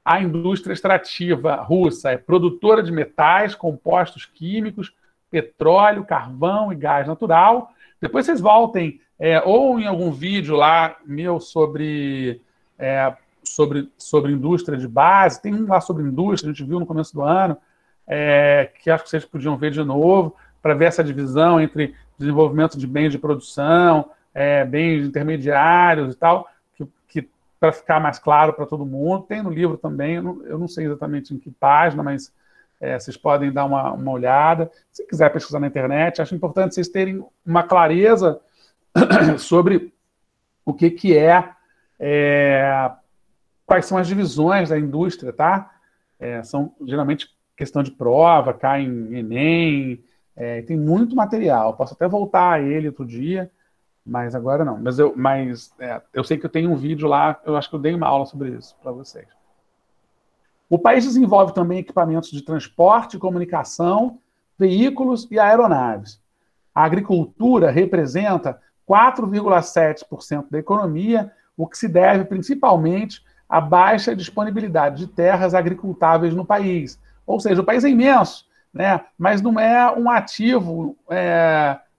A indústria extrativa russa é produtora de metais, compostos químicos, petróleo, carvão e gás natural. Depois vocês voltem, ou em algum vídeo lá meu sobre indústria de base, tem um lá sobre indústria, a gente viu no começo do ano, que acho que vocês podiam ver de novo, para ver essa divisão entre desenvolvimento de bens de produção, bens intermediários e tal, que para ficar mais claro para todo mundo. Tem no livro também, eu não sei exatamente em que página, mas vocês podem dar uma olhada. Se quiser pesquisar na internet, acho importante vocês terem uma clareza sobre o que quais são as divisões da indústria, tá? São geralmente questão de prova, cai em Enem, tem muito material. Posso até voltar a ele outro dia, mas agora não. Mas eu sei que eu tenho um vídeo lá, eu acho que eu dei uma aula sobre isso para vocês. O país desenvolve também equipamentos de transporte, comunicação, veículos e aeronaves. A agricultura representa 4,7% da economia, o que se deve principalmente à baixa disponibilidade de terras agricultáveis no país. Ou seja, o país é imenso, né? Mas não é um ativo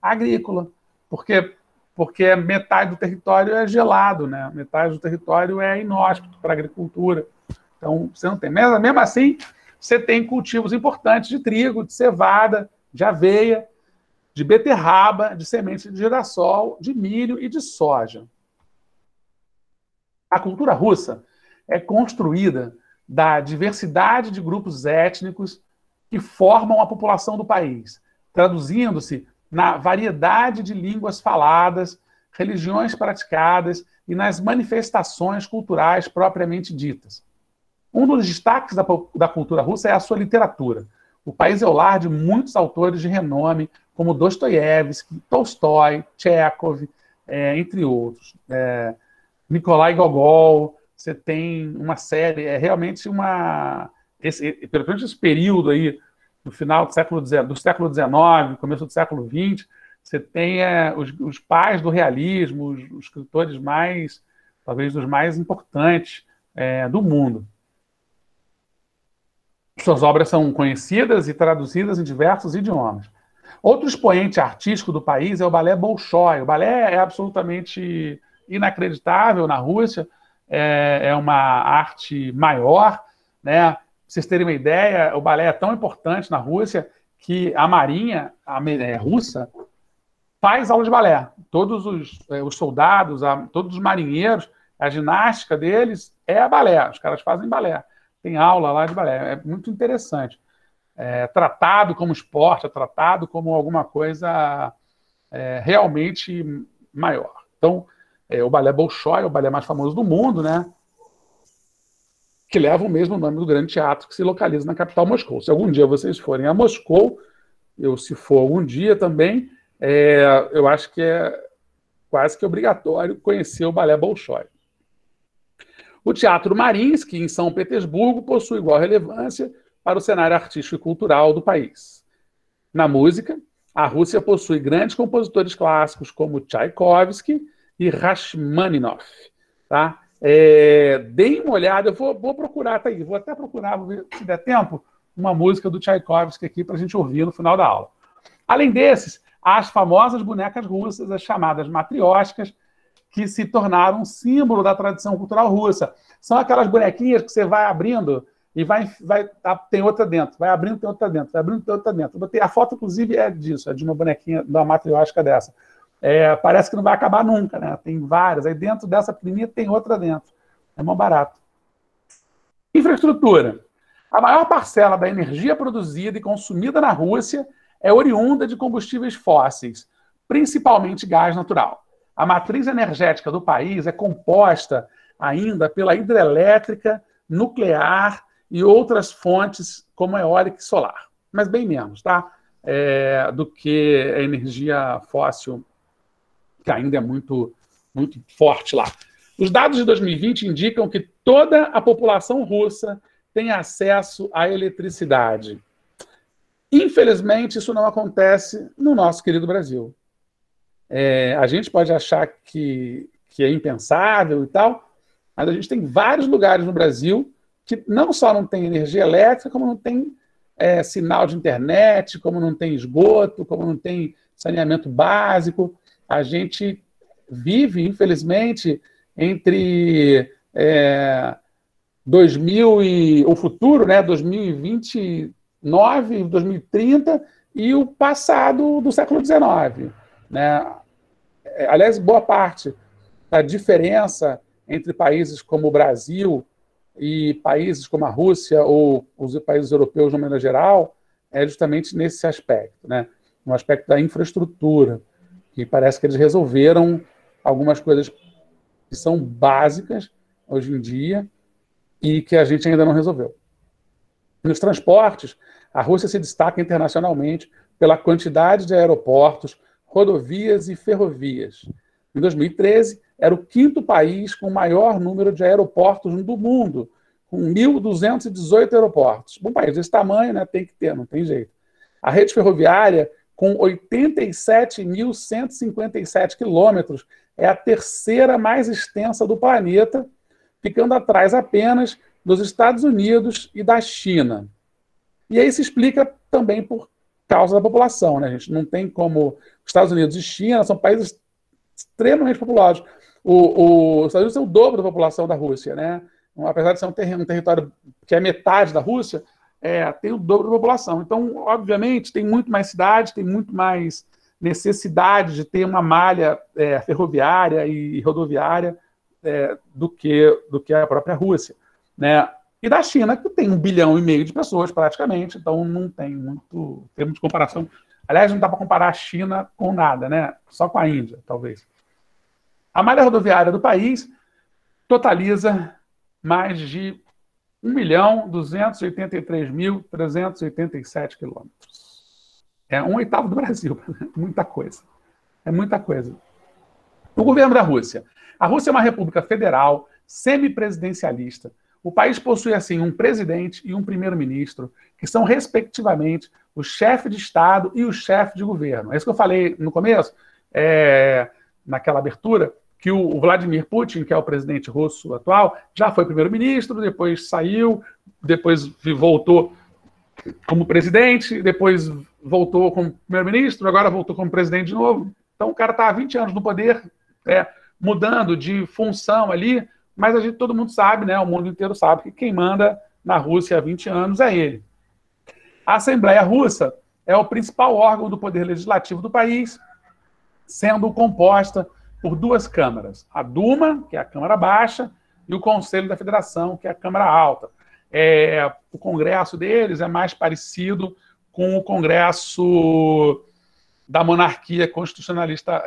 agrícola, porque metade do território é gelado, né? Metade do território é inóspito para a agricultura. Então, você não tem. Mesmo assim, você tem cultivos importantes de trigo, de cevada, de aveia, de beterraba, de semente de girassol, de milho e de soja. A cultura russa é construída da diversidade de grupos étnicos que formam a população do país, traduzindo-se na variedade de línguas faladas, religiões praticadas e nas manifestações culturais propriamente ditas. Um dos destaques da cultura russa é a sua literatura. O país é o lar de muitos autores de renome, como Dostoiévski, Tolstói, Tchekhov, entre outros. Nikolai Gogol, você tem uma série, realmente pelo menos esse período aí, no final do século XIX, começo do século XX, você tem os pais do realismo, os escritores talvez dos mais importantes do mundo. Suas obras são conhecidas e traduzidas em diversos idiomas. Outro expoente artístico do país é o balé Bolshoi. O balé é absolutamente inacreditável na Rússia, é uma arte maior, né? Pra vocês terem uma ideia, o balé é tão importante na Rússia que a Marinha russa faz aula de balé. Todos os soldados, todos os marinheiros, a ginástica deles é balé. Os caras fazem balé. Tem aula lá de balé. É muito interessante. É tratado como esporte, é tratado como alguma coisa realmente maior. Então, o balé Bolshoi é o balé mais famoso do mundo, né? Que leva o mesmo nome do grande teatro que se localiza na capital Moscou. Se algum dia vocês forem a Moscou, se for algum dia também, eu acho que é quase que obrigatório conhecer o balé Bolshoi. O Teatro Mariinsky, em São Petersburgo, possui igual relevância para o cenário artístico e cultural do país. Na música, a Rússia possui grandes compositores clássicos como Tchaikovsky e Rachmaninoff. Tá? Deem uma olhada, eu vou procurar, tá aí, vou até procurar, vou ver, se der tempo, uma música do Tchaikovsky aqui para a gente ouvir no final da aula. Além desses, há as famosas bonecas russas, as chamadas matriósticas, que se tornaram um símbolo da tradição cultural russa. São aquelas bonequinhas que você vai abrindo e tem outra dentro, vai abrindo, tem outra dentro, vai abrindo, tem outra dentro. A foto, inclusive, é disso, é de uma bonequinha, de uma matrióstica dessa. Parece que não vai acabar nunca, né? Tem várias. Aí dentro dessa pequenininha tem outra dentro. É mó barato. Infraestrutura. A maior parcela da energia produzida e consumida na Rússia é oriunda de combustíveis fósseis, principalmente gás natural. A matriz energética do país é composta ainda pela hidrelétrica, nuclear e outras fontes como eólica e solar. Mas bem menos, tá? Do que a energia fóssil, que ainda é muito, muito forte lá. Os dados de 2020 indicam que toda a população russa tem acesso à eletricidade. Infelizmente, isso não acontece no nosso querido Brasil. A gente pode achar que é impensável e tal, mas a gente tem vários lugares no Brasil que não só não tem energia elétrica, como não tem sinal de internet, como não tem esgoto, como não tem saneamento básico. A gente vive, infelizmente, entre o futuro, né, 2029, 2030, e o passado do século XIX. Né? Aliás, boa parte da diferença entre países como o Brasil e países como a Rússia ou os países europeus, de maneira geral, é justamente nesse aspecto, né? No aspecto da infraestrutura, que parece que eles resolveram algumas coisas que são básicas hoje em dia e que a gente ainda não resolveu. Nos transportes, a Rússia se destaca internacionalmente pela quantidade de aeroportos, rodovias e ferrovias. Em 2013, era o 5º país com o maior número de aeroportos do mundo, com 1.218 aeroportos. Um país desse tamanho, né, tem que ter, não tem jeito. A rede ferroviária, com 87.157 quilômetros, é a terceira mais extensa do planeta, ficando atrás apenas dos Estados Unidos e da China. E aí se explica também por causa da população, né? A gente não tem como... Estados Unidos e China são países extremamente populosos. Os Estados Unidos tem o dobro da população da Rússia, né? Apesar de ser um território que é metade da Rússia, tem o dobro da população. Então, obviamente, tem muito mais cidades, tem muito mais necessidade de ter uma malha ferroviária e rodoviária do que a própria Rússia, né? E da China, que tem 1,5 bilhão de pessoas, praticamente, então não tem muito termo de comparação. Aliás, não dá para comparar a China com nada, né? Só com a Índia, talvez. A malha rodoviária do país totaliza mais de 1.283.387 quilômetros. É 1/8 do Brasil. Muita coisa. É muita coisa. O governo da Rússia. A Rússia é uma república federal, semipresidencialista. O país possui, assim, um presidente e um primeiro-ministro, que são, respectivamente, o chefe de Estado e o chefe de governo. É isso que eu falei no começo, naquela abertura, que o Vladimir Putin, que é o presidente russo atual, já foi primeiro-ministro, depois saiu, depois voltou como presidente, depois voltou como primeiro-ministro, agora voltou como presidente de novo. Então o cara está há 20 anos no poder, mudando de função ali, mas todo mundo sabe, né, o mundo inteiro sabe, que quem manda na Rússia há 20 anos é ele. A Assembleia Russa é o principal órgão do poder legislativo do país, sendo composta por 2 câmaras. A Duma, que é a Câmara Baixa, e o Conselho da Federação, que é a Câmara Alta. O Congresso deles é mais parecido com o Congresso da monarquia constitucionalista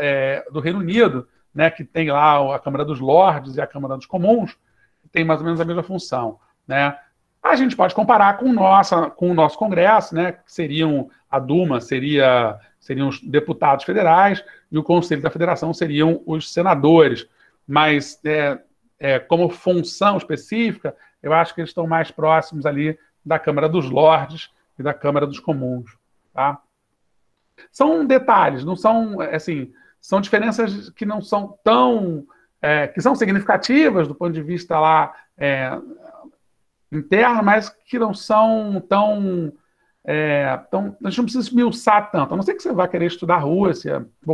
do Reino Unido, né, que tem lá a Câmara dos Lordes e a Câmara dos Comuns, que tem mais ou menos a mesma função, né? A gente pode comparar com o nosso Congresso, né, que seriam a Duma, seriam os deputados federais, e o Conselho da Federação seriam os senadores. Mas, como função específica, eu acho que eles estão mais próximos ali da Câmara dos Lordes e da Câmara dos Comuns. Tá? São detalhes, não são, assim, são diferenças que não são tão... que são significativas do ponto de vista lá interno, mas que não são tão... a gente não precisa esmiuçar tanto, a não ser que você vá querer estudar a Rússia um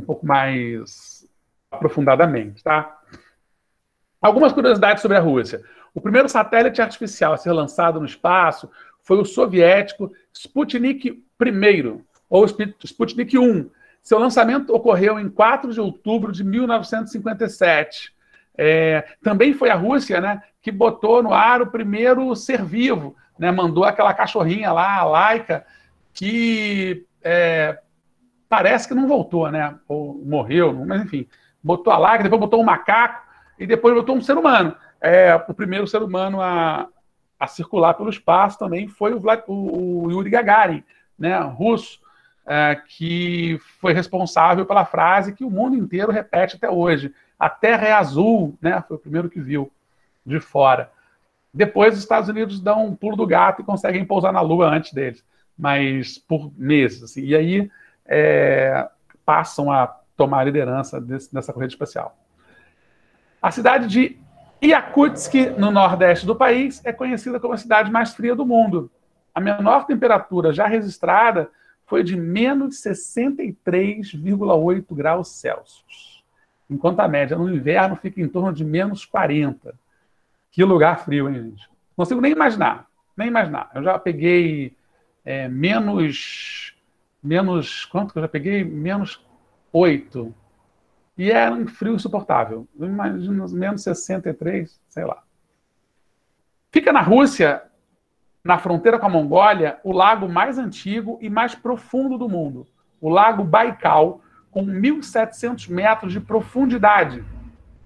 pouco mais aprofundadamente, tá? Algumas curiosidades sobre a Rússia. O primeiro satélite artificial a ser lançado no espaço foi o soviético Sputnik I, ou Sputnik 1. Seu lançamento ocorreu em 4 de outubro de 1957. Também foi a Rússia, né, que botou no ar o primeiro ser vivo, né, mandou aquela cachorrinha lá, a Laika, que parece que não voltou, né, ou morreu, mas enfim, botou a Laika, depois botou um macaco e depois botou um ser humano. O primeiro ser humano a circular pelo espaço também foi o Yuri Gagarin, né, russo, que foi responsável pela frase que o mundo inteiro repete até hoje: a Terra é azul, né, foi o primeiro que viu de fora. Depois os Estados Unidos dão um pulo do gato e conseguem pousar na Lua antes deles, mas por meses. Assim, e aí passam a tomar a liderança nessa corrida espacial. A cidade de Yakutsk, no nordeste do país, é conhecida como a cidade mais fria do mundo. A menor temperatura já registrada foi de menos 63,8 graus Celsius, enquanto a média no inverno fica em torno de menos 40. Que lugar frio, hein, gente? Não consigo nem imaginar. Nem imaginar. Eu já peguei menos... Quanto que eu já peguei? Menos 8. E era um frio insuportável. Eu imagino menos 63, sei lá. Fica na Rússia, na fronteira com a Mongólia, o lago mais antigo e mais profundo do mundo. O Lago Baikal, com 1.700 metros de profundidade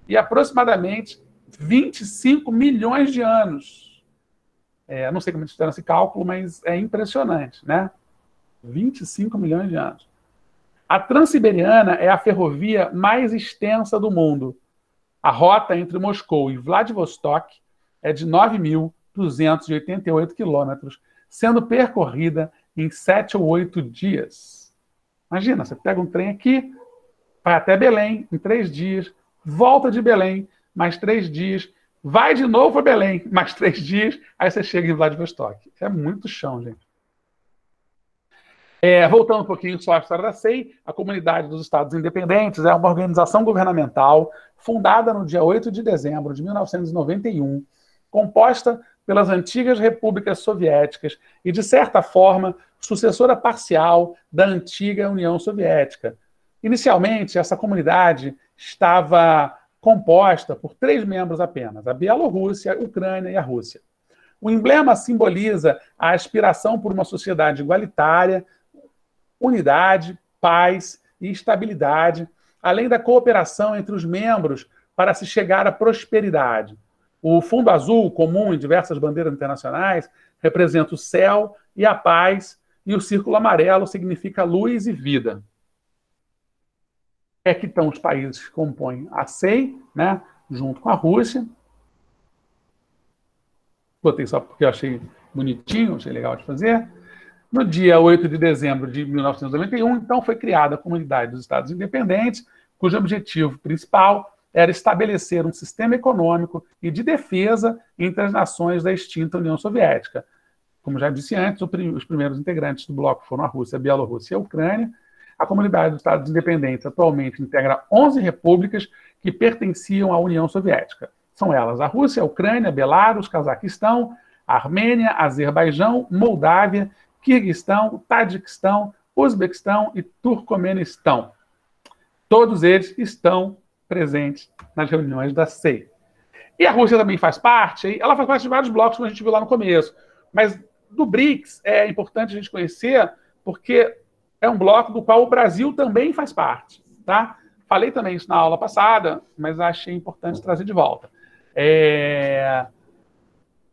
e aproximadamente 25 milhões de anos. Não sei como eles fizeram esse cálculo, mas é impressionante, né? 25 milhões de anos. A Transiberiana é a ferrovia mais extensa do mundo. A rota entre Moscou e Vladivostok é de 9.288 quilômetros, sendo percorrida em 7 ou 8 dias. Imagina, você pega um trem aqui, vai até Belém em 3 dias, volta de Belém, mais 3 dias, vai de novo para Belém, mais 3 dias, aí você chega em Vladivostok. É muito chão, gente. Voltando um pouquinho só à história da SEI, a Comunidade dos Estados Independentes é uma organização governamental fundada no dia 8 de dezembro de 1991, composta pelas antigas repúblicas soviéticas e, de certa forma, sucessora parcial da antiga União Soviética. Inicialmente, essa comunidade estava composta por 3 membros apenas, a Bielorrússia, a Ucrânia e a Rússia. O emblema simboliza a aspiração por uma sociedade igualitária, unidade, paz e estabilidade, além da cooperação entre os membros para se chegar à prosperidade. O fundo azul, comum em diversas bandeiras internacionais, representa o céu e a paz, e o círculo amarelo significa luz e vida. Que estão os países que compõem a SEI, né, junto com a Rússia. Botei só porque eu achei bonitinho, achei legal de fazer. No dia 8 de dezembro de 1991, então, foi criada a Comunidade dos Estados Independentes, cujo objetivo principal era estabelecer um sistema econômico e de defesa entre as nações da extinta União Soviética. Como já disse antes, os primeiros integrantes do bloco foram a Rússia, a Bielorrússia e a Ucrânia. A Comunidade dos Estados Independentes atualmente integra 11 repúblicas que pertenciam à União Soviética. São elas a Rússia, a Ucrânia, Belarus, Cazaquistão, Armênia, Azerbaijão, Moldávia, Quirguistão, Tadiquistão, Uzbequistão e Turcomenistão. Todos eles estão presentes nas reuniões da SEI. E a Rússia também faz parte, ela faz parte de vários blocos, como a gente viu lá no começo. Mas do BRICS é importante a gente conhecer, porque é um bloco do qual o Brasil também faz parte. Tá? Falei também isso na aula passada, mas achei importante trazer de volta.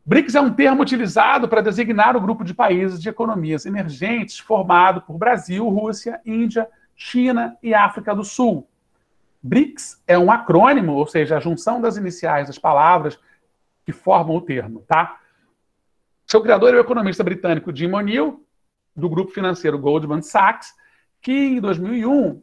BRICS é um termo utilizado para designar o grupo de países de economias emergentes formado por Brasil, Rússia, Índia, China e África do Sul. BRICS é um acrônimo, ou seja, a junção das iniciais das palavras que formam o termo. Tá? Seu criador é o economista britânico Jim O'Neill, do grupo financeiro Goldman Sachs, que em 2001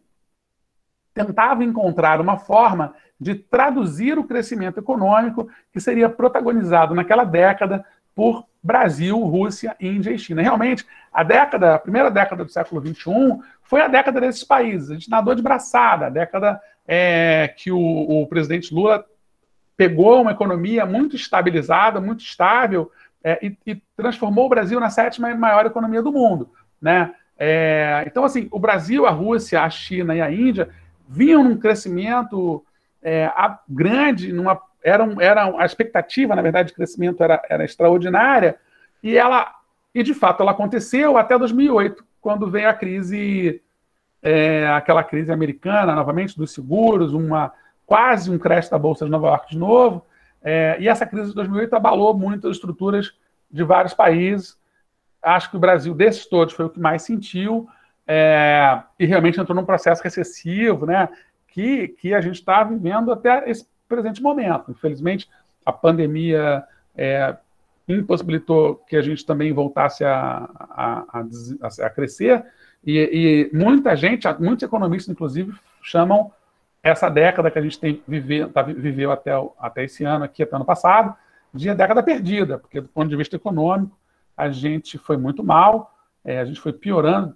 tentava encontrar uma forma de traduzir o crescimento econômico que seria protagonizado naquela década por Brasil, Rússia, Índia e China. Realmente, a primeira década do século XXI foi a década desses países. A gente nadou de braçada, a década que o presidente Lula pegou uma economia muito estabilizada, muito estável, e transformou o Brasil na 7ª maior economia do mundo. Né? Então, assim, o Brasil, a Rússia, a China e a Índia vinham num crescimento grande, a expectativa, na verdade, de crescimento era extraordinária, e de fato ela aconteceu até 2008, quando veio a crise, aquela crise americana, novamente, dos seguros, quase um crash da Bolsa de Nova York de novo, e essa crise de 2008 abalou muito as estruturas de vários países. Acho que o Brasil, desses todos, foi o que mais sentiu, e realmente entrou num processo recessivo, né, que a gente está vivendo até esse presente momento. Infelizmente, a pandemia impossibilitou que a gente também voltasse a crescer, e muitos economistas, inclusive, chamam essa década que a gente viveu até esse ano, aqui, até ano passado, de a década perdida, porque do ponto de vista econômico, a gente foi muito mal, a gente foi piorando,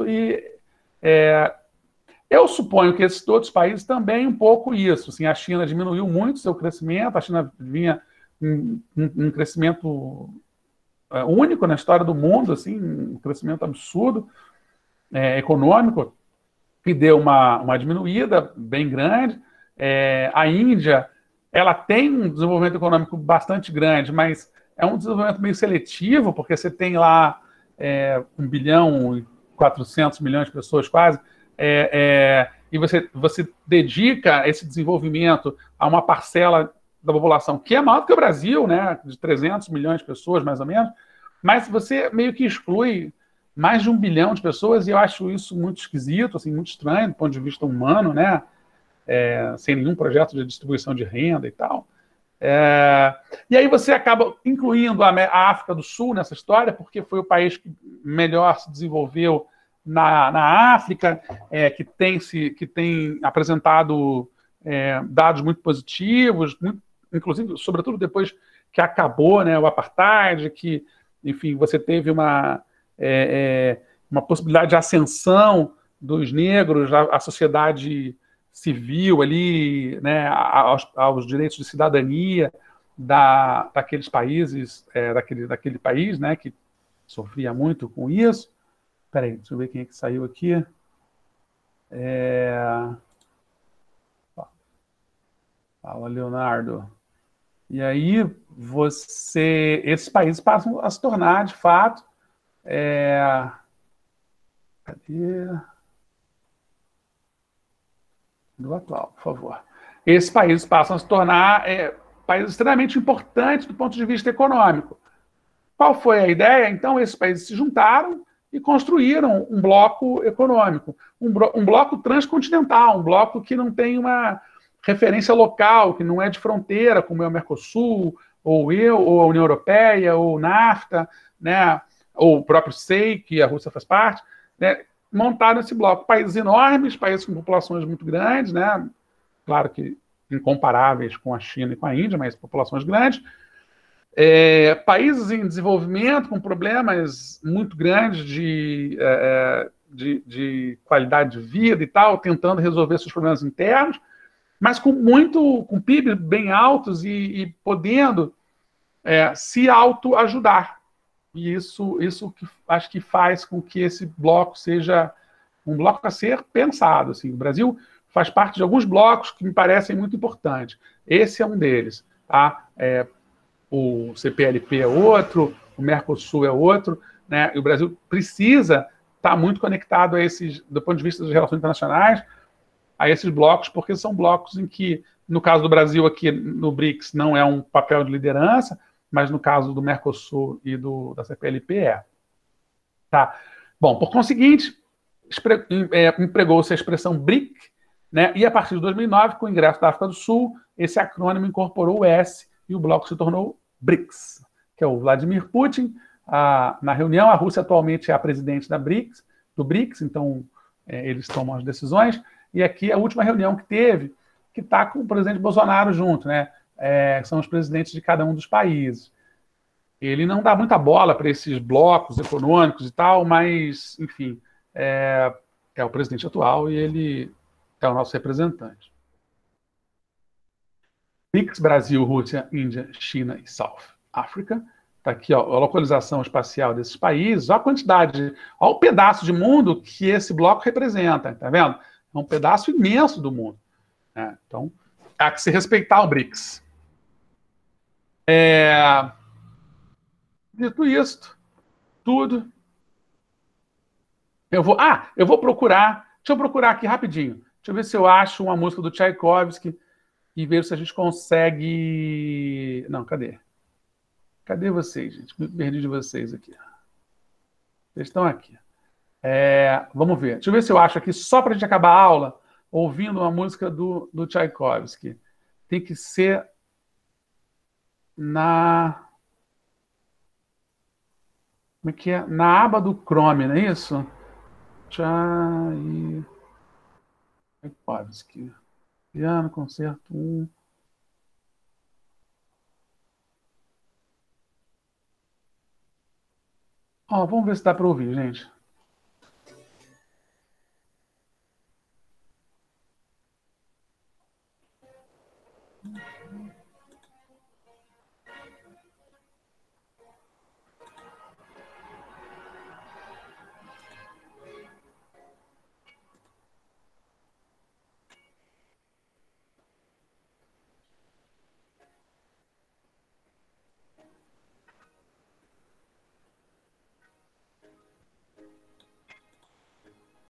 e eu suponho que esses outros países também um pouco isso. Assim, a China diminuiu muito seu crescimento, a China vinha um crescimento único na história do mundo, assim, um crescimento absurdo, econômico, que deu uma diminuída bem grande. A Índia, ela tem um desenvolvimento econômico bastante grande, mas é um desenvolvimento meio seletivo, porque você tem lá 1 bilhão e 400 milhões de pessoas quase, e você dedica esse desenvolvimento a uma parcela da população que é maior do que o Brasil, né, de 300 milhões de pessoas, mais ou menos, mas você meio que exclui mais de 1 bilhão de pessoas, e eu acho isso muito esquisito, assim, muito estranho do ponto de vista humano, né, sem nenhum projeto de distribuição de renda e tal. E aí você acaba incluindo a África do Sul nessa história, porque foi o país que melhor se desenvolveu na África, que tem apresentado dados muito positivos, inclusive, sobretudo depois que acabou, né, o apartheid, que, enfim, você teve uma possibilidade de ascensão dos negros à sociedade civil ali, né, aos direitos de cidadania daqueles países, daquele país, né, que sofria muito com isso. Peraí, deixa eu ver quem é que saiu aqui. Fala, Leonardo. E aí esses países passam a se tornar, de fato, cadê? Do atual, por favor. Esses países passam a se tornar países extremamente importantes do ponto de vista econômico. Qual foi a ideia? Então, esses países se juntaram e construíram um bloco econômico, um bloco transcontinental, um bloco que não tem uma referência local, que não é de fronteira, como é o Mercosul, ou a União Europeia, ou o NAFTA, né, ou o próprio SEI, que a Rússia faz parte, né, montaram esse bloco. Países enormes, países com populações muito grandes, né, claro que incomparáveis com a China e com a Índia, mas populações grandes, países em desenvolvimento com problemas muito grandes de qualidade de vida e tal, tentando resolver seus problemas internos, mas com PIB bem altos e podendo se autoajudar. E isso que acho que faz com que esse bloco seja um bloco a ser pensado. Assim. O Brasil faz parte de alguns blocos que me parecem muito importantes. Esse é um deles. Tá? O CPLP é outro, o Mercosul é outro, né? E o Brasil precisa estar muito conectado a esses, do ponto de vista das relações internacionais, a esses blocos, porque são blocos em que, no caso do Brasil aqui no BRICS, não é um papel de liderança, mas no caso do Mercosul e da CPLP é. Tá? Bom, por conseguinte, empregou-se a expressão BRIC, né? E a partir de 2009, com o ingresso da África do Sul, esse acrônimo incorporou o S e o bloco se tornou BRICS, que é o Vladimir Putin. Na reunião, a Rússia atualmente é a presidente do BRICS, então eles tomam as decisões. E aqui a última reunião que teve, que está com o presidente Bolsonaro junto, né? São os presidentes de cada um dos países. Ele não dá muita bola para esses blocos econômicos e tal, mas, enfim, é o presidente atual e ele é o nosso representante. BRICS, Brasil, Rússia, Índia, China e South África. Está aqui ó, a localização espacial desses países, olha a quantidade, olha o pedaço de mundo que esse bloco representa, tá vendo? É um pedaço imenso do mundo. Né? Então, há que se respeitar o BRICS. Dito isto, tudo. Eu vou procurar. Deixa eu procurar aqui rapidinho. Deixa eu ver se eu acho uma música do Tchaikovsky e ver se a gente consegue. Não, cadê? Cadê vocês, gente? Me perdi de vocês aqui. Vocês estão aqui. Vamos ver. Deixa eu ver se eu acho aqui, só para a gente acabar a aula, ouvindo uma música do Tchaikovsky. Tem que ser como é que é? Na aba do Chrome, não é isso? Tchaikovsky. Piano, concerto 1. Vamos ver se dá para ouvir, gente.